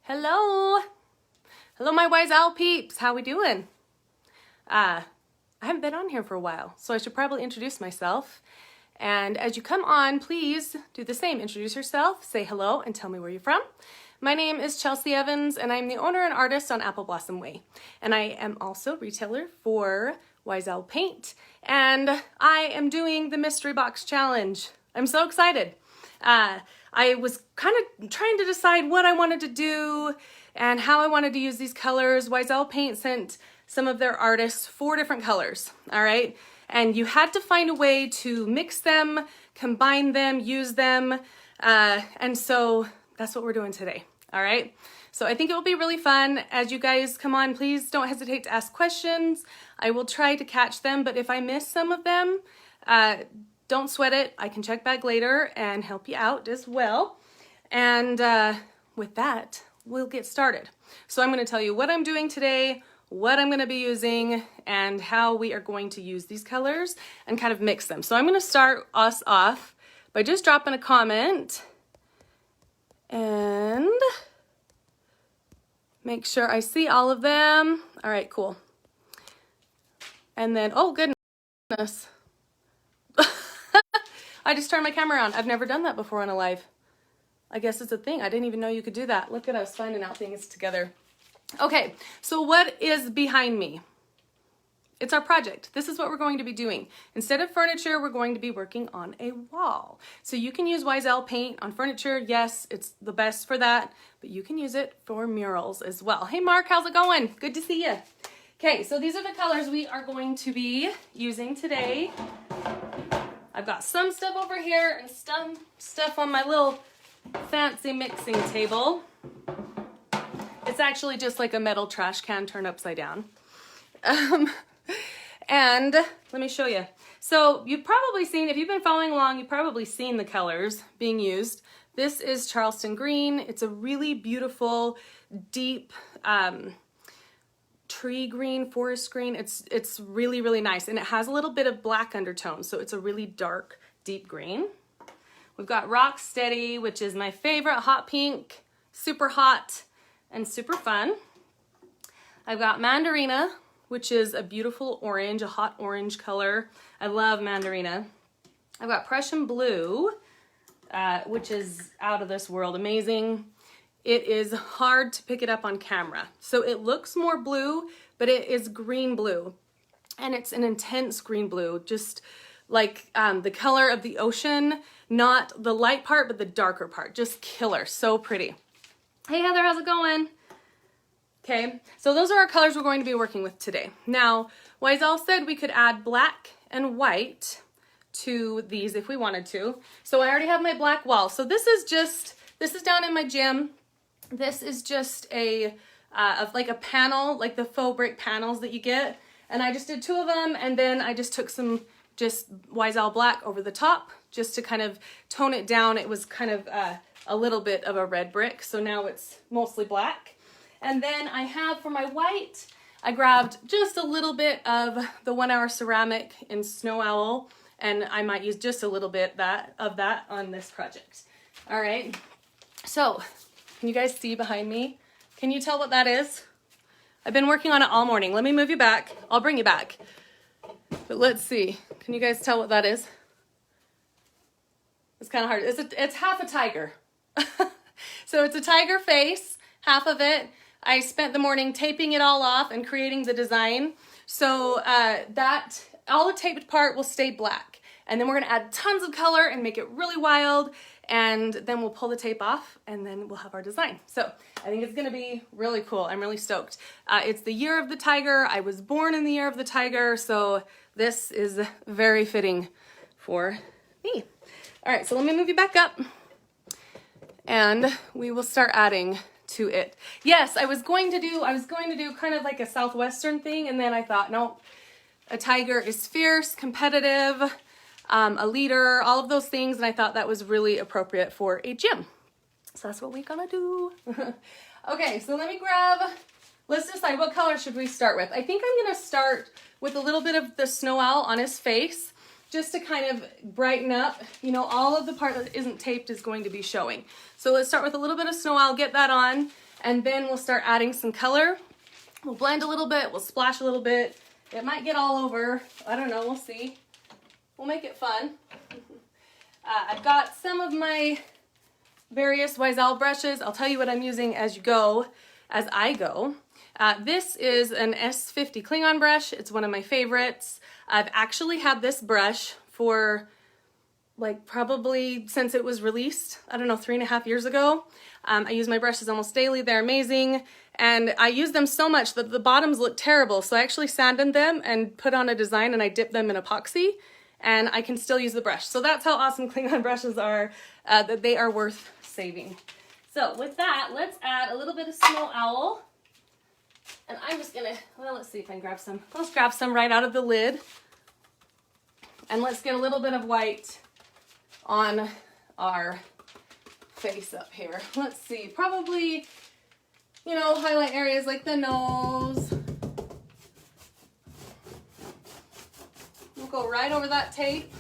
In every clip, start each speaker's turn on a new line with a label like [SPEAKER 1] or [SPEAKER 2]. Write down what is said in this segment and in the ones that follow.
[SPEAKER 1] Hello. Hello, my wise owl peeps. How we doing? I haven't been on here for a while, so I should probably introduce myself. And as you come on, please do the same. Introduce yourself, say hello, and tell me where you're from. My name is Chelsea Evans, and I'm the owner and artist on Apple Blossom Way. And I am also retailer for Wise Owl Paint. And I am doing the Mystery Box Challenge. I'm so excited. I was kind of trying to decide what I wanted to do and how I wanted to use these colors. Wise Owl Paint sent some of their artists 4 different colors, all right? And you had to find a way to mix them, combine them, use them, and so that's what we're doing today, all right? So I think it will be really fun. As you guys come on, please don't hesitate to ask questions. I will try to catch them, but if I miss some of them, don't sweat it. I can check back later and help you out as well. And with that, we'll get started. So I'm going to tell you what I'm doing today, what I'm going to be using, and how we are going to use these colors and kind of mix them. So I'm going to start us off by just dropping a comment and make sure I see all of them. All right, cool. And then, oh goodness. I just turned my camera on. I've never done that before on a live. I guess it's a thing. I didn't even know you could do that. Look at us finding out things together. Okay, so what is behind me? It's our project. This is what we're going to be doing. Instead of furniture, we're going to be working on a wall. So you can use Wise Owl Paint on furniture. Yes, it's the best for that, but you can use it for murals as well. Hey Mark, how's it going? Good to see you. Okay, so these are the colors we are going to be using today. I've got some stuff over here and some stuff on my little fancy mixing table. It's actually just like a metal trash can turned upside down. And let me show you. So you've probably seen, if you've been following along, you've probably seen the colors being used. This is Charleston green. It's a really beautiful, deep, tree green, forest green. It's really, really nice. And it has a little bit of black undertone. So it's a really dark, deep green. We've got Rock Steady, which is my favorite, hot pink, super hot and super fun. I've got Mandarina, which is a beautiful orange, a hot orange color. I love Mandarina. I've got Prussian Blue, which is out of this world, amazing. It is hard to pick it up on camera. So it looks more blue, but it is green blue. And it's an intense green blue, just like the color of the ocean, not the light part, but the darker part. Just killer, so pretty. Hey Heather, how's it going? Okay, so those are our colors we're going to be working with today. Now, Wise Owl said we could add black and white to these if we wanted to. So I already have my black wall. So this is down in my gym. This is just like a panel, like the faux brick panels that you get. And I just did 2 of them, and then I just took some just Wise Owl black over the top just to kind of tone it down. It was kind of a little bit of a red brick, so now it's mostly black. And then I have for my white, I grabbed just a little bit of the 1 Hour Ceramic in Snow Owl, and I might use just a little bit of that on this project. All right, so can you guys see behind me? Can you tell what that is? I've been working on it all morning. Let me move you back. I'll bring you back. But let's see. Can you guys tell what that is? It's kind of hard. It's half a tiger. So it's a tiger face, half of it. I spent the morning taping it all off and creating the design. So that all the taped part will stay black. And then we're gonna add tons of color and make it really wild. And then we'll pull the tape off and then we'll have our design. So I think it's gonna be really cool. I'm really stoked. It's the year of the tiger. I was born in the year of the tiger. So this is very fitting for me. All right, so let me move you back up and we will start adding to it. Yes, I was going to do kind of like a Southwestern thing, and then I thought, no, a tiger is fierce, competitive, a leader, all of those things, and I thought that was really appropriate for a gym. So that's what we're gonna do. Okay, so let's decide what color should we start with. I think I'm gonna start with a little bit of the Snow Owl on his face, just to kind of brighten up, you know, all of the part that isn't taped is going to be showing. So let's start with a little bit of Snow Owl, get that on, And then we'll start adding some color. We'll blend a little bit, we'll splash a little bit. It might get all over, I don't know, we'll see. We'll make it fun. I've got some of my various Wiesel brushes. I'll tell you what I'm using as I go. This is an S50 Klingon brush. It's one of my favorites. I've actually had this brush for like probably since it was released, I don't know, 3.5 years ago. I use my brushes almost daily. They're amazing. And I use them so much that the bottoms look terrible. So I actually sanded them and put on a design and I dipped them in epoxy and I can still use the brush. So that's how awesome Klingon brushes are, that they are worth saving. So with that, let's add a little bit of Snow Owl. And I'm just gonna, well, let's see if I can grab some. Let's grab some right out of the lid. And let's get a little bit of white on our face up here. Let's see, probably, you know, highlight areas like the nose. We'll go right over that tape.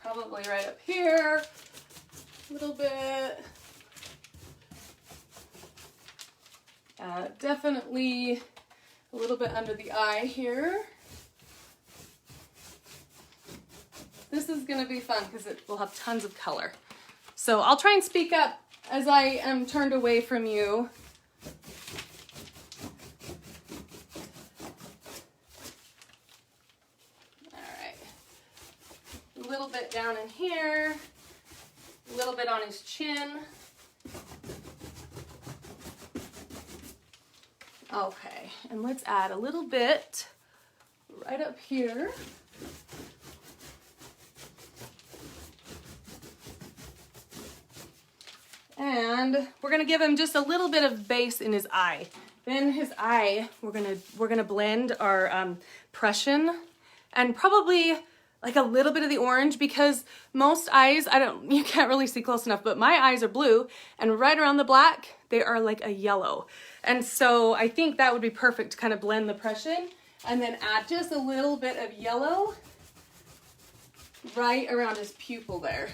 [SPEAKER 1] Probably right up here, a little bit. Definitely a little bit under the eye here. This is going to be fun because it will have tons of color. So I'll try and speak up as I am turned away from you. All right. A little bit down in here, a little bit on his chin. Okay, and let's add a little bit right up here. And we're gonna give him just a little bit of base in his eye. Then his eye, we're gonna blend our Prussian and probably like a little bit of the orange, because most eyes, you can't really see close enough, but my eyes are blue and right around the black, they are like a yellow. And so I think that would be perfect to kind of blend the Prussian and then add just a little bit of yellow right around his pupil there.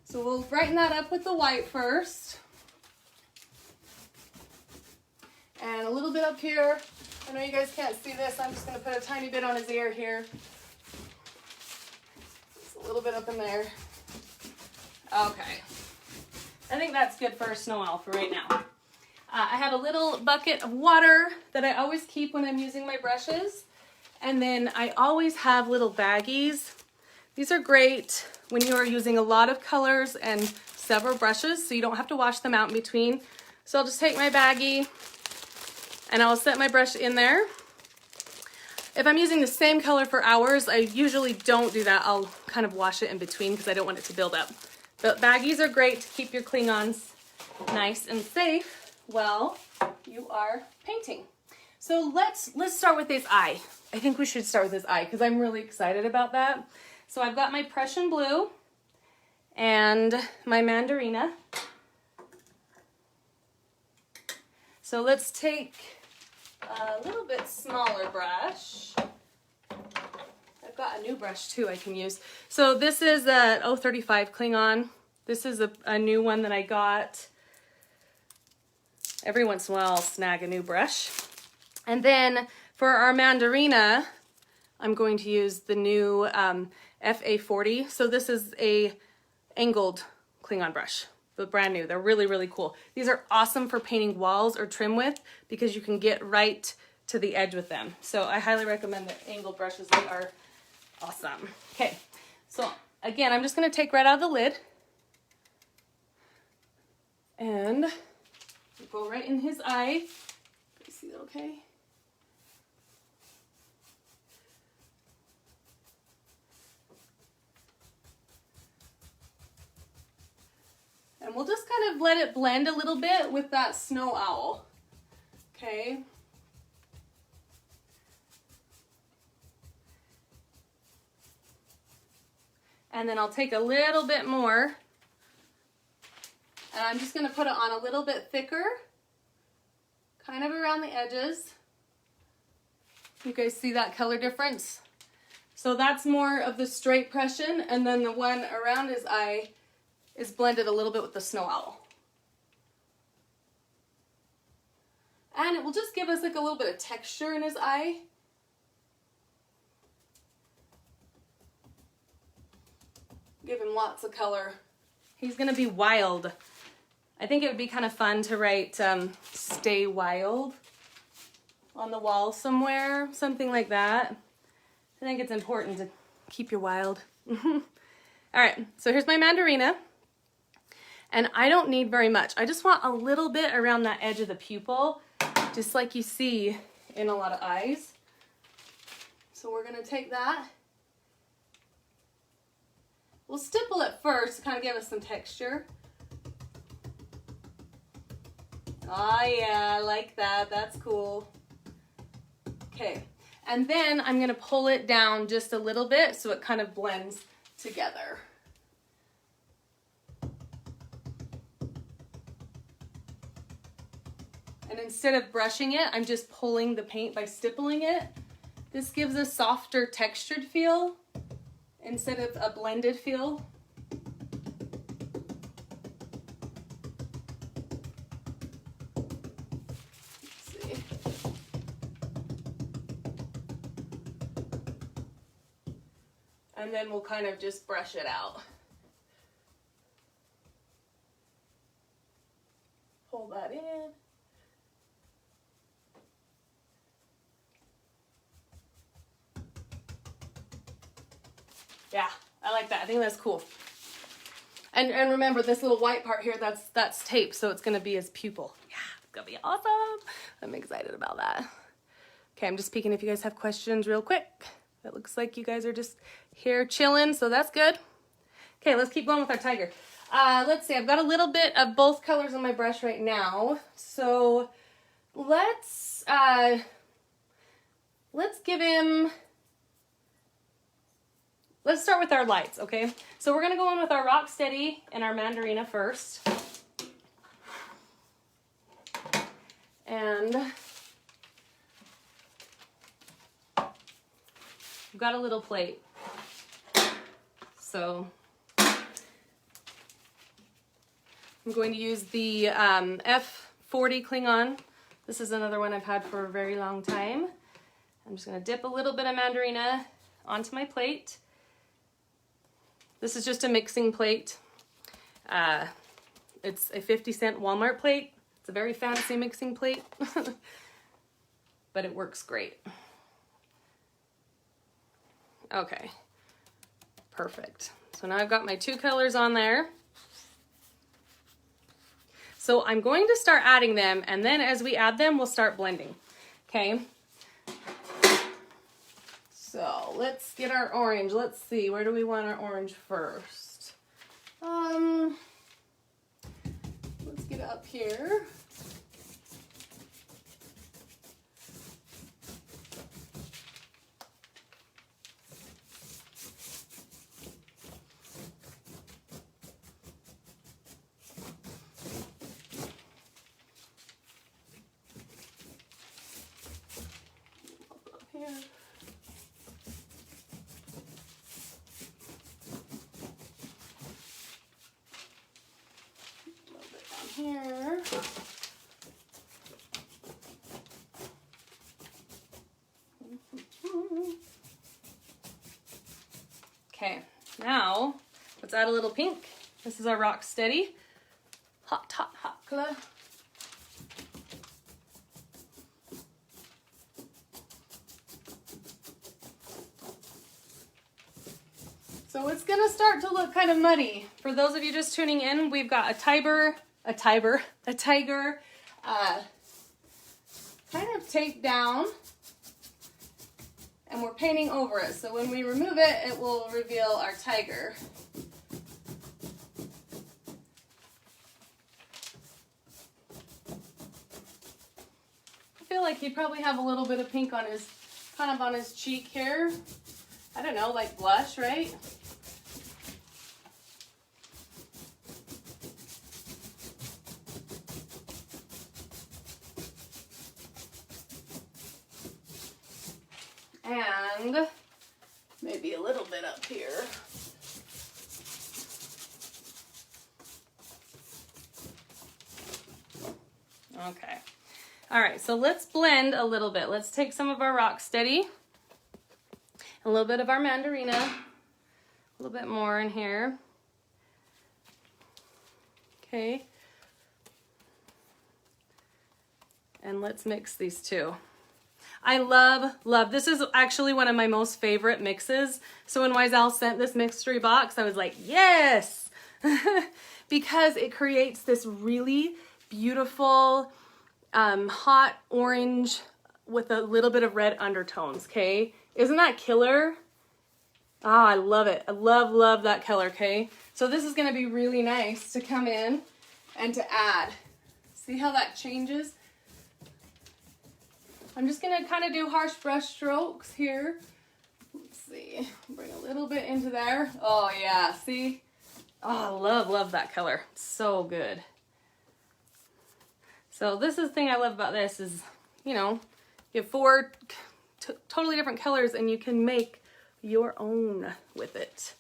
[SPEAKER 1] So we'll brighten that up with the white first. And a little bit up here. I know you guys can't see this. I'm just going to put a tiny bit on his ear here. Just a little bit up in there. Okay. I think that's good for a Snow Owl for right now. I have a little bucket of water that I always keep when I'm using my brushes. And then I always have little baggies. These are great when you are using a lot of colors and several brushes, so you don't have to wash them out in between. So I'll just take my baggie and I'll set my brush in there. If I'm using the same color for hours, I usually don't do that. I'll kind of wash it in between because I don't want it to build up. But baggies are great to keep your Klingons nice and safe while you are painting. So let's start with his eye. I think we should start with his eye because I'm really excited about that. So I've got my Prussian blue and my Mandarina. So let's take a little bit smaller brush. I've got a new brush too I can use. So this is a 035 Klingon. This is a new one that I got. Every once in a while I'll snag a new brush. And then for our Mandarina, I'm going to use the new FA40. So this is a angled Klingon brush, but brand new. They're really, really cool. These are awesome for painting walls or trim with because you can get right to the edge with them. So I highly recommend the angled brushes. They are awesome. Okay, so again, I'm just gonna take right out of the lid and go right in his eye. You see that okay? And we'll just kind of let it blend a little bit with that Snow Owl, okay? And then I'll take a little bit more and I'm just gonna put it on a little bit thicker, kind of around the edges. You guys see that color difference? So that's more of the straight Prussian, and then the one around his eye is blended a little bit with the snow owl. And it will just give us like a little bit of texture in his eye. Give him lots of color. He's gonna be wild. I think it would be kind of fun to write "Stay Wild" on the wall somewhere, something like that. I think it's important to keep your wild. All right, so here's my mandarina. And I don't need very much. I just want a little bit around that edge of the pupil, just like you see in a lot of eyes. So we're gonna take that. We'll stipple it first to kind of give us some texture. Oh yeah, I like that. That's cool. Okay, and then I'm gonna pull it down just a little bit so it kind of blends together. And instead of brushing it, I'm just pulling the paint by stippling it. This gives a softer textured feel instead of a blended feel. Let's see. And then we'll kind of just brush it out. Pull that in. Yeah, I like that. I think that's cool. And remember, this little white part here, that's tape, so it's gonna be his pupil. Yeah, it's gonna be awesome. I'm excited about that. Okay, I'm just peeking if you guys have questions real quick. It looks like you guys are just here chilling, so that's good. Okay, let's keep going with our tiger. Let's see, I've got a little bit of both colors on my brush right now. So let's give him, let's start with our lights, okay? So we're gonna go in with our Rock Steady and our Mandarina first. And I've got a little plate. So I'm going to use the F40 Klingon. This is another one I've had for a very long time. I'm just gonna dip a little bit of Mandarina onto my plate. This is just a mixing plate. It's a 50-cent Walmart plate. It's a very fancy mixing plate, but it works great. Okay, perfect. So now I've got my two colors on there. So I'm going to start adding them, and then as we add them, we'll start blending, okay? So let's get our orange. Let's see, where do we want our orange first? Let's get up here. Here. A little bit down here. Okay, now let's add a little pink. This is our Rock Steady. Hot, hot, hot color. So it's gonna start to look kind of muddy. For those of you just tuning in, we've got a tiger kind of taped down, and we're painting over it. So when we remove it, it will reveal our tiger. I feel like he'd probably have a little bit of pink on his, kind of on his cheek here. I don't know, like blush, right? And maybe a little bit up here. Okay. All right, so let's blend a little bit. Let's take some of our Rocksteady, a little bit of our Mandarina, a little bit more in here. Okay. And let's mix these two. I love, this is actually one of my most favorite mixes. So when Wiesel sent this mixture box, I was like, yes! Because it creates this really beautiful, hot orange with a little bit of red undertones, okay? Isn't that killer? Ah, I love it. I love that color, okay? So this is gonna be really nice to come in and to add. See how that changes? I'm just gonna kind of do harsh brush strokes here. Let's see, bring a little bit into there. Oh yeah, see? Oh, love that color. So good. So this is the thing I love about this is, you know, you have four totally different colors and you can make your own with it.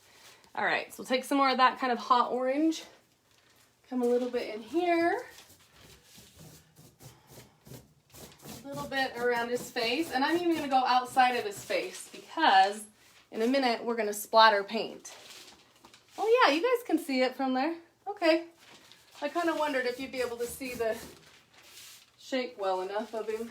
[SPEAKER 1] All right, so take some more of that kind of hot orange. Come a little bit in here. A little bit around his face. And I'm even gonna go outside of his face because in a minute we're gonna splatter paint. Oh yeah, you guys can see it from there. Okay. I kind of wondered if you'd be able to see the shape well enough of him.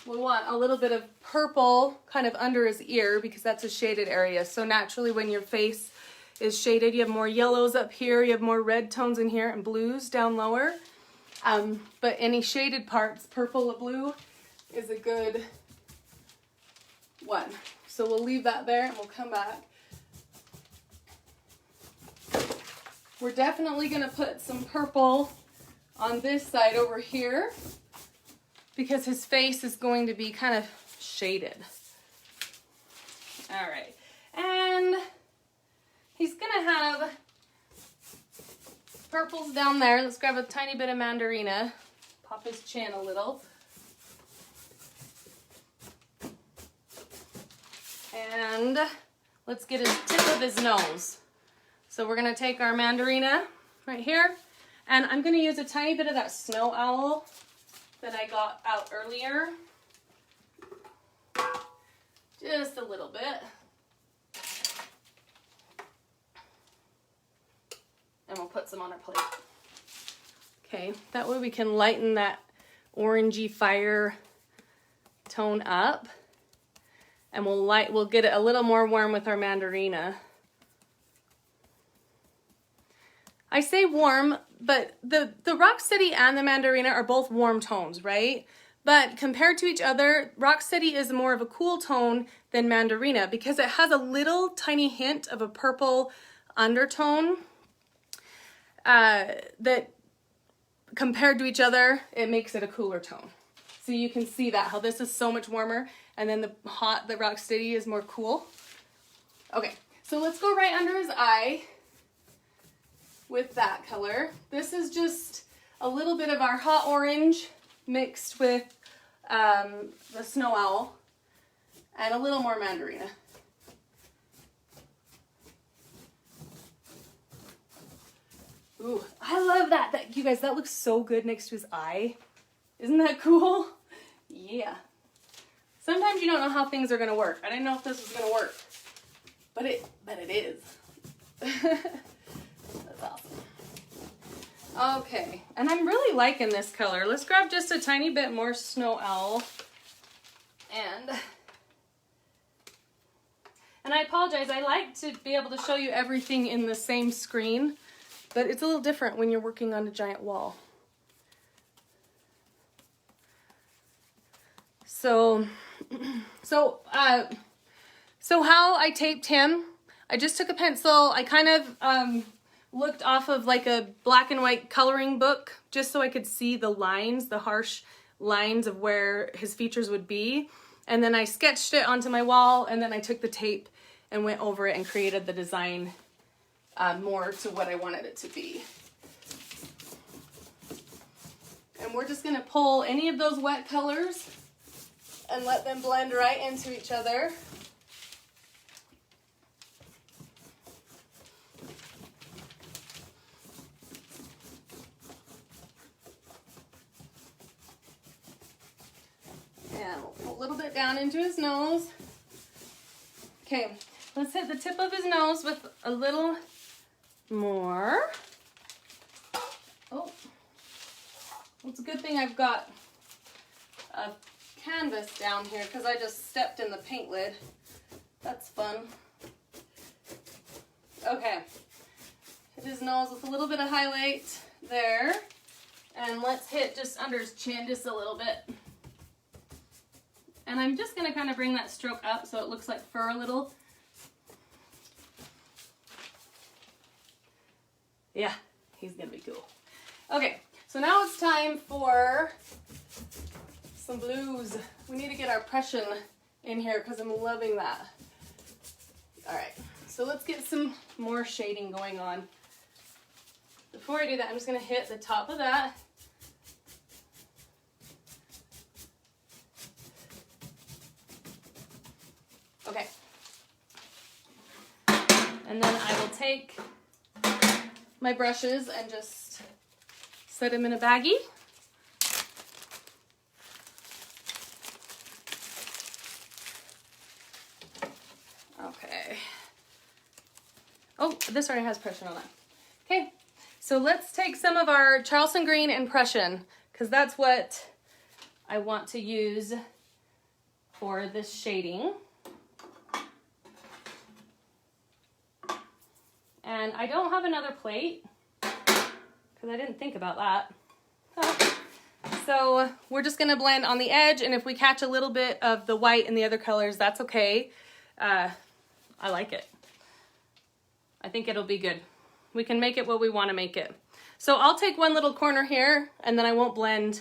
[SPEAKER 1] We want a little bit of purple kind of under his ear because that's a shaded area. So naturally when your face is shaded, you have more yellows up here, you have more red tones in here and blues down lower. But any shaded parts, purple or blue, is a good one. So we'll leave that there and we'll come back. We're definitely gonna put some purple on this side over here because his face is going to be kind of shaded. All right, and he's gonna have purples down there. Let's grab a tiny bit of Mandarina, pop his chin a little. And let's get his tip of his nose. So we're gonna take our Mandarina right here, and I'm gonna use a tiny bit of that snow owl that I got out earlier. Just a little bit. And we'll put some on our plate. Okay, that way we can lighten that orangey fire tone up. And we'll get it a little more warm with our Mandarina. I say warm, but the Rocksteady and the Mandarina are both warm tones, right? But compared to each other, Rocksteady is more of a cool tone than Mandarina because it has a little tiny hint of a purple undertone that compared to each other, it makes it a cooler tone. So you can see that, how this is so much warmer and then the Rocksteady is more cool. Okay, so let's go right under his eye with that color. This is just a little bit of our hot orange mixed with the snow owl and a little more Mandarina. Ooh, I love that. You guys, that looks so good next to his eye. Isn't that cool? Yeah. Sometimes you don't know how things are gonna work. I didn't know if this was gonna work, but it is. That's awesome. Okay, and I'm really liking this color. Let's grab just a tiny bit more snow owl. And I apologize, I like to be able to show you everything in the same screen, but it's a little different when you're working on a giant wall. So how I taped him, I just took a pencil, I kind of looked off of like a black and white coloring book just so I could see the lines, the harsh lines of where his features would be. And then I sketched it onto my wall, and then I took the tape and went over it and created the design more to what I wanted it to be. And we're just gonna pull any of those wet colors and let them blend right into each other. And we'll put a little bit down into his nose. Okay, let's hit the tip of his nose with a little more. Oh, it's a good thing I've got a canvas down here because I just stepped in the paint lid. That's fun. Okay, hit his nose with a little bit of highlight there. And let's hit just under his chin just a little bit. And I'm just going to kind of bring that stroke up so it looks like fur a little. Yeah, he's going to be cool. Okay, so now it's time for some blues. We need to get our Prussian in here because I'm loving that. All right, so let's get some more shading going on. Before I do that, I'm just going to hit the top of that. Okay. And then I will take my brushes and just set them in a baggie. Okay. Oh, this already has Prussian on it. Okay, so let's take some of our Charleston green and Prussian because that's what I want to use for this shading. And I don't have another plate because I didn't think about that. So we're just going to blend on the edge, and if we catch a little bit of the white and the other colors, that's okay. I like it. I think it'll be good. We can make it what we want to make it. So I'll take one little corner here, and then I won't blend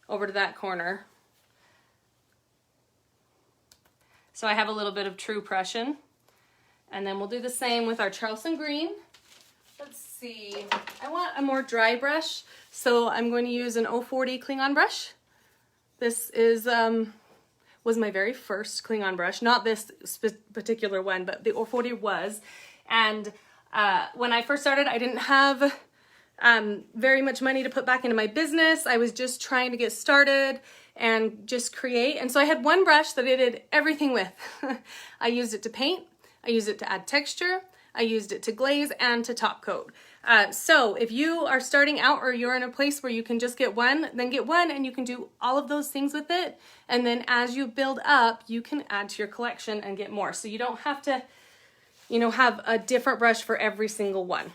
[SPEAKER 1] over to that corner. So I have a little bit of true Prussian. And then we'll do the same with our Charleston green. Let's see, I want a more dry brush, so I'm going to use an 040 Klingon brush. This is was my very first Klingon brush, not this particular one, but the 040 was. And when I first started, I didn't have very much money to put back into my business. I was just trying to get started and just create. And so I had one brush that I did everything with. I used it to paint. I used it to add texture, I used it to glaze, and to top coat. So if you are starting out or you're in a place where you can just get one, then get one and you can do all of those things with it. And then as you build up, you can add to your collection and get more. So you don't have to, you know, have a different brush for every single one.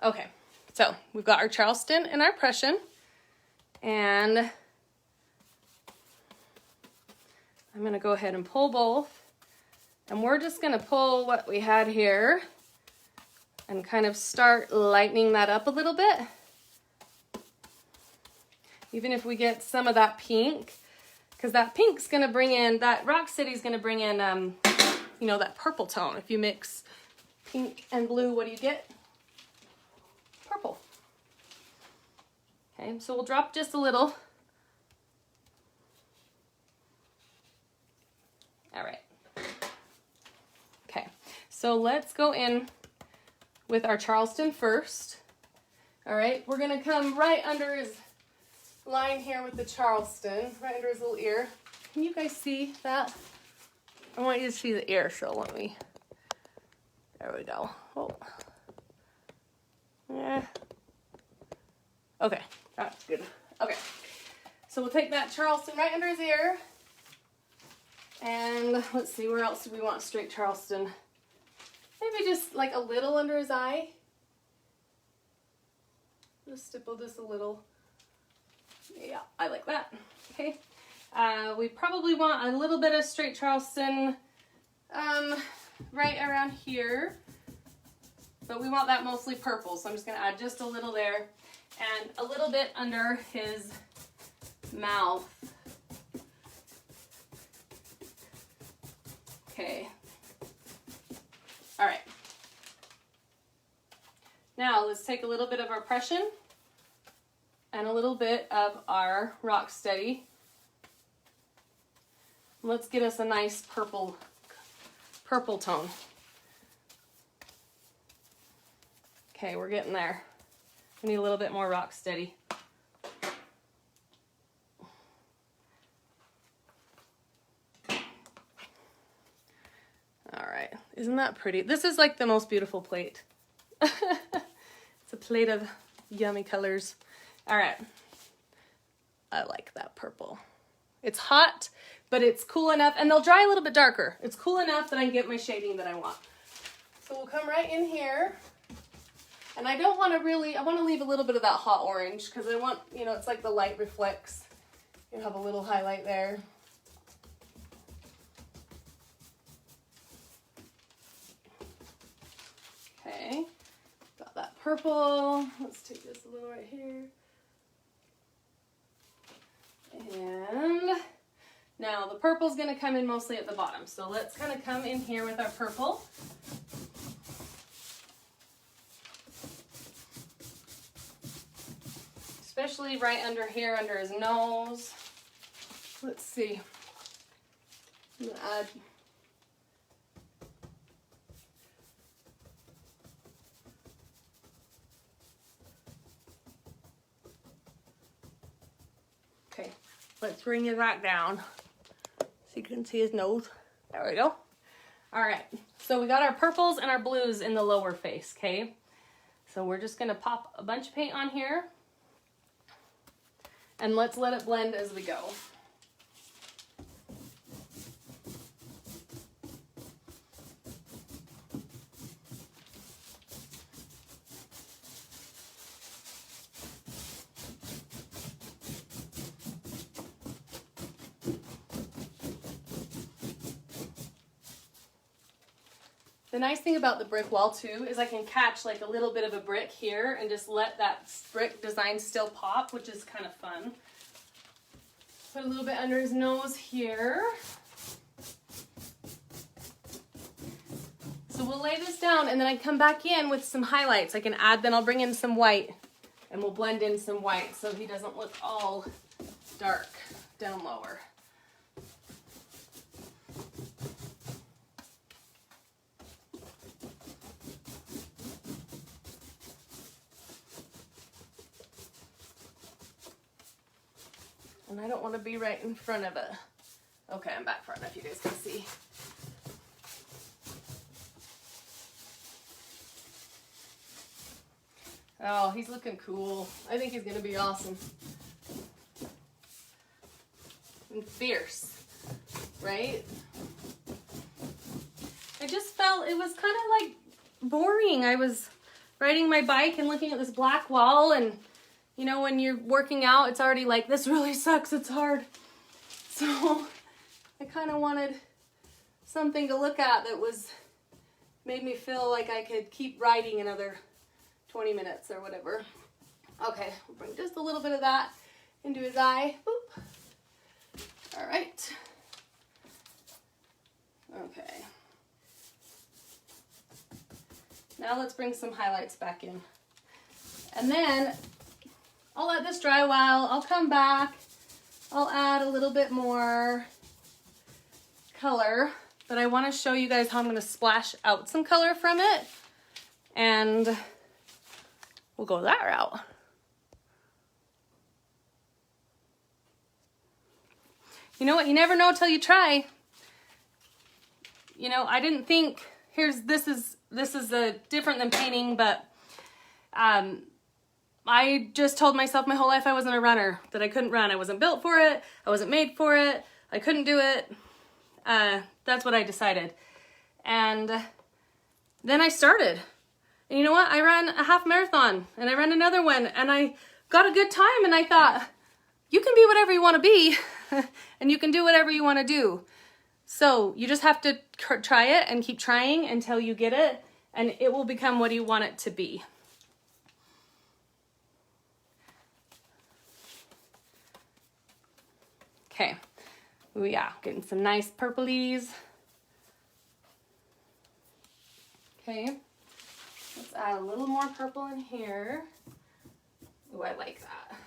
[SPEAKER 1] Okay, so we've got our Charleston and our Prussian. And I'm gonna go ahead and pull both. And we're just gonna pull what we had here and kind of start lightening that up a little bit. Even if we get some of that pink, because that pink's gonna bring in, that Rock City's gonna bring in, you know, that purple tone. If you mix pink and blue, what do you get? Purple. Okay, so we'll drop just a little. All right. Okay, so let's go in with our Charleston first. All right, we're gonna come right under his line here with the Charleston, right under his little ear. Can you guys see that? I want you to see the ear, so let me, there we go. Oh. Yeah. Okay, that's good. Okay, so we'll take that Charleston right under his ear. And let's see, where else do we want straight Charleston? Maybe just like a little under his eye. Just stipple just a little. Yeah, I like that. Okay. We probably want a little bit of straight Charleston right around here. But we want that mostly purple, so I'm just going to add just a little there. And a little bit under his mouth. Okay. All right. Now let's take a little bit of our Prussian and a little bit of our Rock Steady Let's get us a nice purple tone. Okay, we're getting there. We need a little bit more rock steady. All right, isn't that pretty? This is like the most beautiful plate. It's a plate of yummy colors. All right, I like that purple. It's hot, but it's cool enough, and they'll dry a little bit darker. It's cool enough that I can get my shading that I want. So we'll come right in here. And I don't want to really, I want to leave a little bit of that hot orange because I want, you know, it's like the light reflects. You have a little highlight there. Okay, got that purple. Let's take this a little right here. And now the purple's going to come in mostly at the bottom. So let's kind of come in here with our purple. Especially right under here, under his nose. Let's see. I'm gonna add. Okay, let's bring it back down so you can see his nose. There we go. All right, so we got our purples and our blues in the lower face, okay? So we're just gonna pop a bunch of paint on here. And let's let it blend as we go. The nice thing about the brick wall too is I can catch like a little bit of a brick here and just let that brick design still pop, which is kind of fun. Put a little bit under his nose here. So we'll lay this down and then I come back in with some highlights. I can add, then I'll bring in some white and we'll blend in some white so he doesn't look all dark down lower. And I don't want to be right in front of it. Okay, I'm back front if you guys can see. Oh, he's looking cool. I think he's going to be awesome. And fierce, right? I just felt it was kind of like boring. I was riding my bike and looking at this black wall, and you know, when you're working out, it's already like, this really sucks, it's hard. So I kind of wanted something to look at that made me feel like I could keep riding another 20 minutes or whatever. Okay, we'll bring just a little bit of that into his eye. Boop. All right. Okay. Now let's bring some highlights back in. And then I'll let this dry a while. I'll come back. I'll add a little bit more color, but I want to show you guys how I'm going to splash out some color from it, and we'll go that route. You know what? You never know till you try. You know, I didn't think this is different than painting, but I just told myself my whole life I wasn't a runner, that I couldn't run. I wasn't built for it. I wasn't made for it. I couldn't do it. That's what I decided. And then I started. And you know what? I ran a half marathon and I ran another one and I got a good time, and I thought, you can be whatever you want to be and you can do whatever you want to do. So you just have to try it and keep trying until you get it, and it will become what you want it to be. Okay, yeah, getting some nice purplies. Okay, let's add a little more purple in here. Oh, I like that.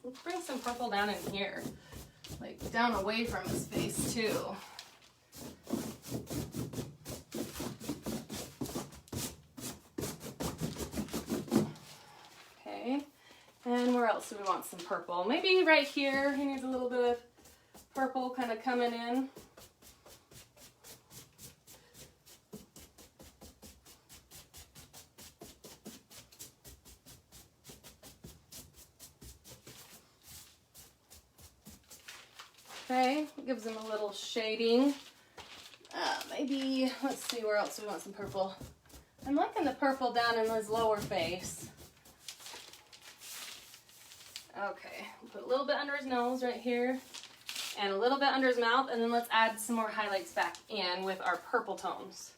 [SPEAKER 1] Oops. bring some purple down in here, like down away from his face too. Okay, and where else do we want some purple? Maybe right here, he needs a little bit of purple kind of coming in. Okay, gives him a little shading. Maybe, let's see where else we want some purple. I'm liking the purple down in his lower face. Okay, put a little bit under his nose right here, and a little bit under his mouth, and then let's add some more highlights back in with our purple tones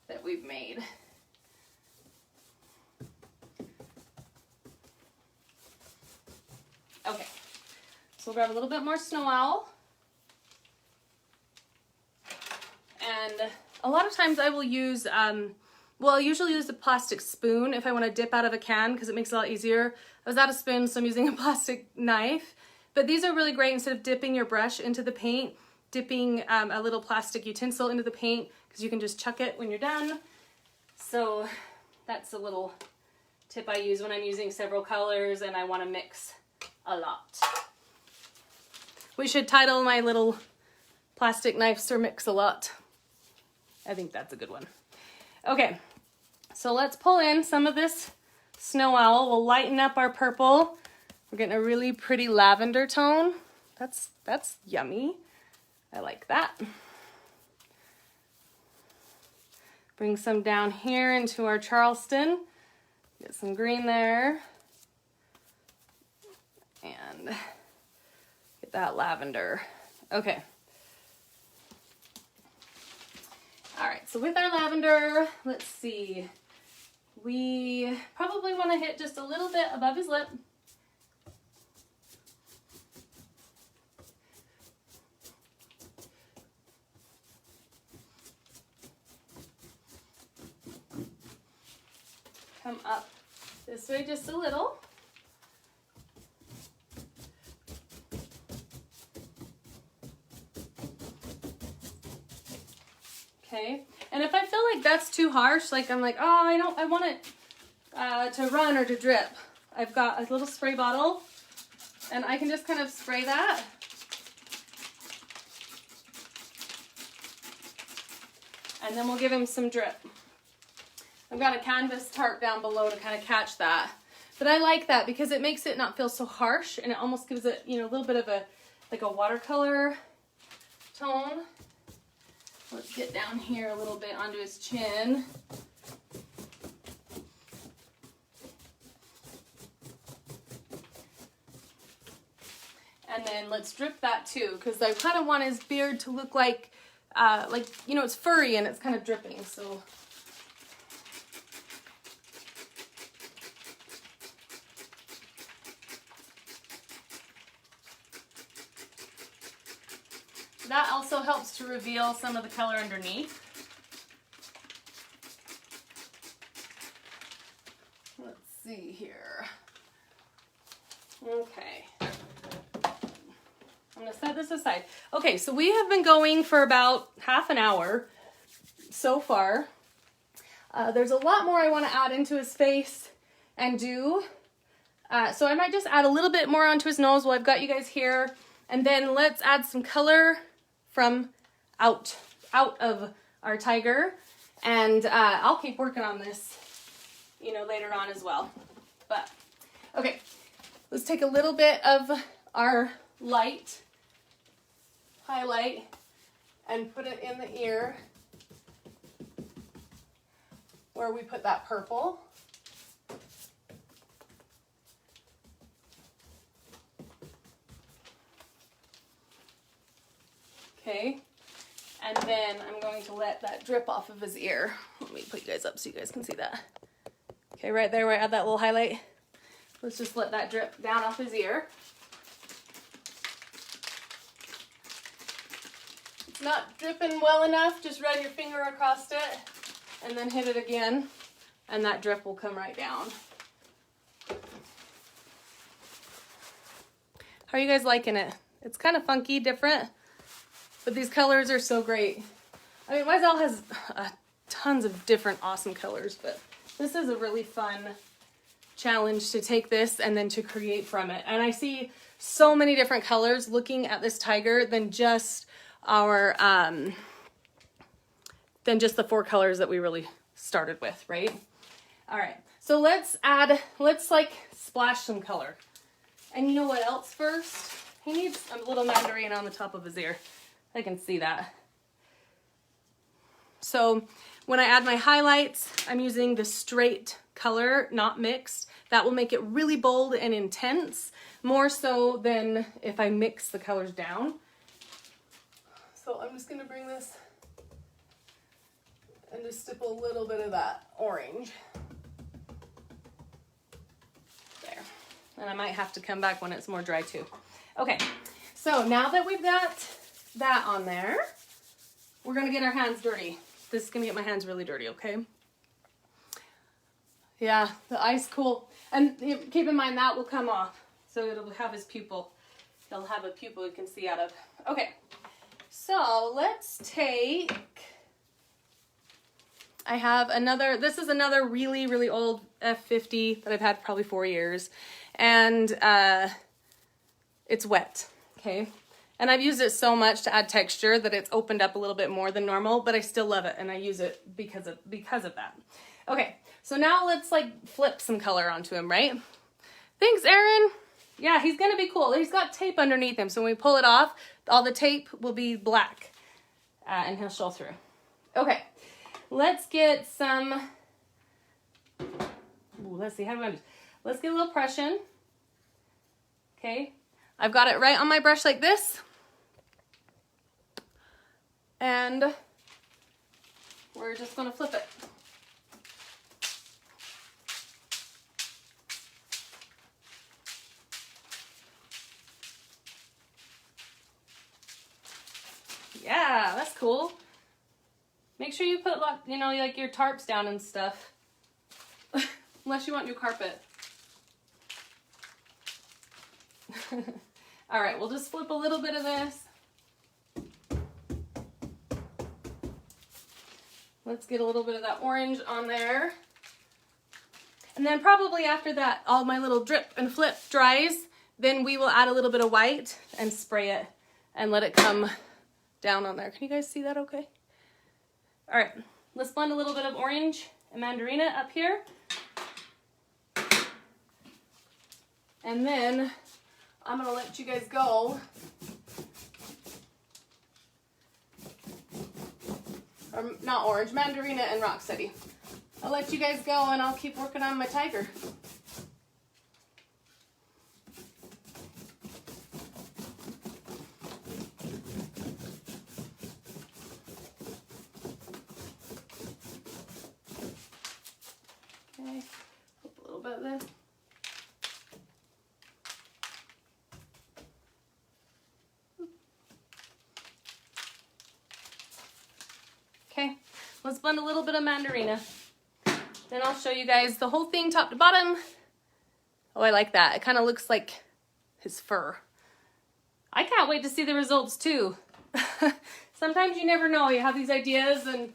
[SPEAKER 1] that we've made. Okay, so we'll grab a little bit more snow owl. And a lot of times I will use, well, I usually use a plastic spoon if I want to dip out of a can because it makes it a lot easier. I was out of spoon, so I'm using a plastic knife. But these are really great instead of dipping your brush into the paint, dipping a little plastic utensil into the paint because you can just chuck it when you're done. So that's a little tip I use when I'm using several colors and I want to mix a lot. We should title my little plastic knife Sir Mix-a-Lot. I think that's a good one. Okay, so let's pull in some of this snow owl. We'll lighten up our purple. We're getting a really pretty lavender tone. That's yummy. I like that. Bring some down here into our Charleston. Get some green there. And get that lavender. Okay. All right, so with our lavender, let's see. We probably want to hit just a little bit above his lip. Come up this way just a little. Okay, and if I feel like that's too harsh, like I'm like, oh, I want it to run or to drip, I've got a little spray bottle and I can just kind of spray that. And then we'll give him some drip. I've got a canvas tarp down below to kind of catch that. But I like that because it makes it not feel so harsh and it almost gives it, you know, a little bit of a, like a watercolor tone. Let's get down here a little bit onto his chin. And then let's drip that too, because I kind of want his beard to look like, you know, it's furry and it's kind of dripping, so. That also helps to reveal some of the color underneath. Let's see here. Okay. I'm going to set this aside. Okay, so we have been going for about half an hour so far. There's a lot more I want to add into his face and do. So I might just add a little bit more onto his nose while I've got you guys here. And then let's add some color from out of our tiger, and I'll keep working on this, you know, later on as well. But okay, let's take a little bit of our light highlight and put it in the ear where we put that purple. Okay, and then I'm going to let that drip off of his ear. Let me put you guys up so you guys can see that. Okay, right there where I add that little highlight. Let's just let that drip down off his ear. If it's not dripping well enough, just run your finger across it and then hit it again, and that drip will come right down. How are you guys liking it? It's kind of funky, different, but these colors are so great. I mean, Wiesel has tons of different awesome colors, but this is a really fun challenge to take this and then to create from it. And I see so many different colors looking at this tiger than just our, than just the 4 colors that we really started with, right? All right, so let's like splash some color. And you know what else first? He needs a little mandarin on the top of his ear. I can see that. So when I add my highlights, I'm using the straight color, not mixed. That will make it really bold and intense, more so than if I mix the colors down. So I'm just gonna bring this and just dip a little bit of that orange. There. And I might have to come back when it's more dry too. Okay, so now that we've got that on there, we're gonna get our hands dirty. This is gonna get my hands really dirty, okay? Yeah, the ice cool. And keep in mind that will come off. So it'll have his pupil. He'll have a pupil you can see out of. Okay, so let's take, I have another, this is another really, really old F50 that I've had for probably 4 years. And it's wet, okay? And I've used it so much to add texture that it's opened up a little bit more than normal, but I still love it and I use it because of that. Okay, so now let's like flip some color onto him, right? Thanks, Aaron. Yeah, he's gonna be cool. He's got tape underneath him, so when we pull it off, all the tape will be black and he'll show through. Okay, let's get some, let's see, how do I do this? Let's get a little Prussian. Okay, I've got it right on my brush like this. And we're just gonna flip it. Yeah, that's cool. Make sure you put, you know, like your tarps down and stuff. Unless you want new carpet. All right, we'll just flip a little bit of this. Let's get a little bit of that orange on there. And then probably after that, all my little drip and flip dries, then we will add a little bit of white and spray it and let it come down on there. Can you guys see that okay? All right, let's blend a little bit of orange and mandarina up here. And then I'm gonna let you guys go. Or not orange, mandarina and rocksteady. I'll let you guys go and I'll keep working on my tiger. Okay, flip a little bit of this. Okay, let's blend a little bit of mandarina. Then I'll show you guys the whole thing top to bottom. Oh, I like that. It kind of looks like his fur. I can't wait to see the results too. Sometimes you never know. You have these ideas and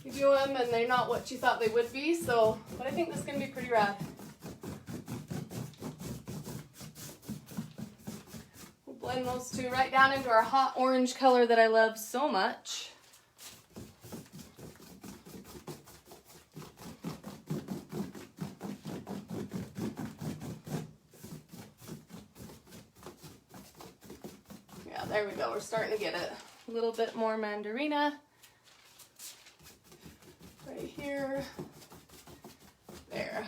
[SPEAKER 1] you do them and they're not what you thought they would be. So, but I think this is going to be pretty rad. We'll blend those two right down into our hot orange color that I love so much. There we go, we're starting to get it. A little bit more mandarina. Right here. There.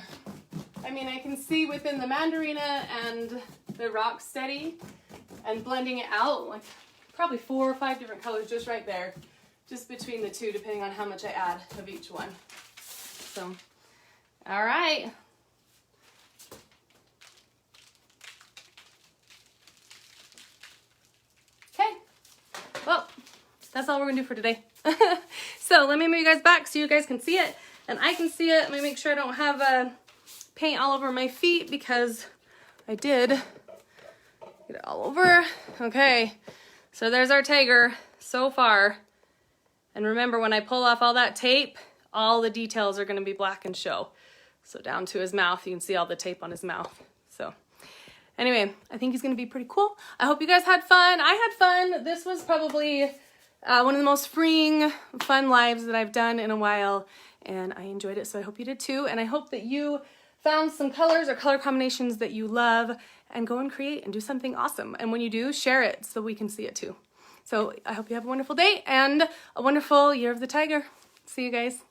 [SPEAKER 1] I mean, I can see within the mandarina and the rocksteady and blending it out, like probably 4 or 5 different colors just right there. Just between the two, depending on how much I add of each one. So, all right. Well, that's all we're gonna do for today. So let me move you guys back so you guys can see it and I can see it. Let me make sure I don't have paint all over my feet because I did all over. Okay, so there's our tiger so far. And remember, when I pull off all that tape, all the details are gonna be black and show. So down to his mouth, you can see all the tape on his mouth. So anyway, I think he's gonna be pretty cool. I hope you guys had fun. I had fun. This was probably one of the most freeing, fun lives that I've done in a while, and I enjoyed it, so I hope you did too. And I hope that you found some colors or color combinations that you love, and go and create and do something awesome. And when you do, share it so we can see it too. So I hope you have a wonderful day and a wonderful Year of the Tiger. See you guys.